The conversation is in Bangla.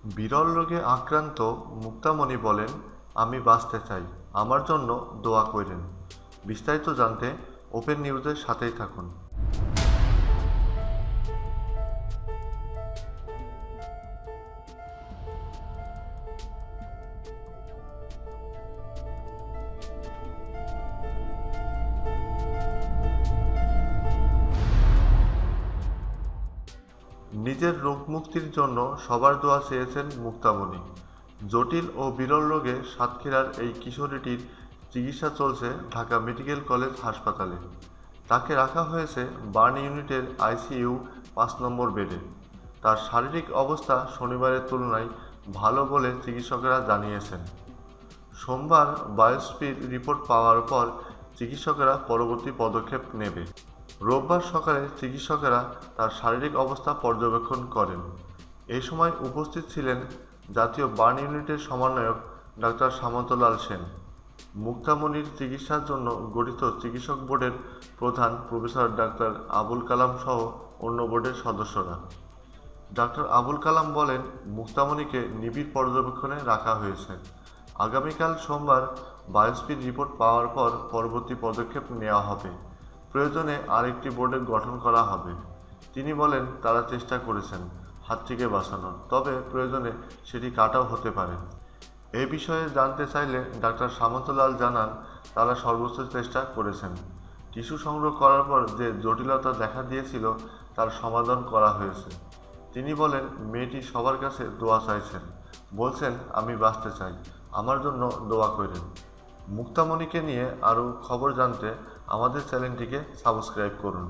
বিরল রোগে আক্রান্ত মুক্তামণি বলেন, আমি বাঁচতে চাই, আমার জন্য দোয়া কইরেন। বিস্তারিত জানতে ওপেন নিউজের সাথেই থাকুন। নিজের রোগ মুক্তির জন্য সবার দোয়া চেয়েছেন মুক্তামণি। জটিল ও বিরল রোগে সাতক্ষীরার এই কিশোরীটির চিকিৎসা চলছে ঢাকা মেডিকেল কলেজ হাসপাতালে। তাকে রাখা হয়েছে বার্ন ইউনিটের আইসিইউ 5 নম্বর বেডে। তার শারীরিক অবস্থা শনিবারের তুলনায় ভালো বলে চিকিৎসকেরা জানিয়েছেন। সোমবার বায়োপসির রিপোর্ট পাওয়ার পর চিকিৎসকেরা পরবর্তী পদক্ষেপ নেবে। রোববার সকালে চিকিৎসকেরা তার শারীরিক অবস্থা পর্যবেক্ষণ করেন। এই সময় উপস্থিত ছিলেন জাতীয় বার্ন ইউনিটের সমন্বয়ক ডাক্তার সামন্তলাল সেন, মুক্তামণির চিকিৎসার জন্য গঠিত চিকিৎসক বোর্ডের প্রধান প্রফেসর ডাক্তার আবুল কালাম সহ অন্য বোর্ডের সদস্যরা। ডাক্তার আবুল কালাম বলেন, মুক্তামণিকে নিবিড় পর্যবেক্ষণে রাখা হয়েছে। আগামীকাল সোমবার বায়োপসির রিপোর্ট পাওয়ার পর পরবর্তী পদক্ষেপ নেওয়া হবে। প্রয়োজনে আরেকটি বোর্ড গঠন করা হবে। তিনি বলেন, তারা চেষ্টা করেছেন হাতটিকে বাঁচানোর, তবে প্রয়োজনে সেটি কাটাও হতে পারে। এ বিষয়ে জানতে চাইলে ডাক্তার সামন্তলাল জানান, তারা সর্বোচ্চ চেষ্টা করেছেন। টিস্যু সংগ্রহ করার পর যে জটিলতা দেখা দিয়েছিল তার সমাধান করা হয়েছে। তিনি বলেন, মেয়েটি সবার কাছে দোয়া চাইছেন, বলছেন, আমি বাঁচতে চাই, আমার জন্য দোয়া করেন। মুক্তামণিকে নিয়ে আরও খবর জানতে আমাদের চ্যানেলটিকে সাবস্ক্রাইব করুন।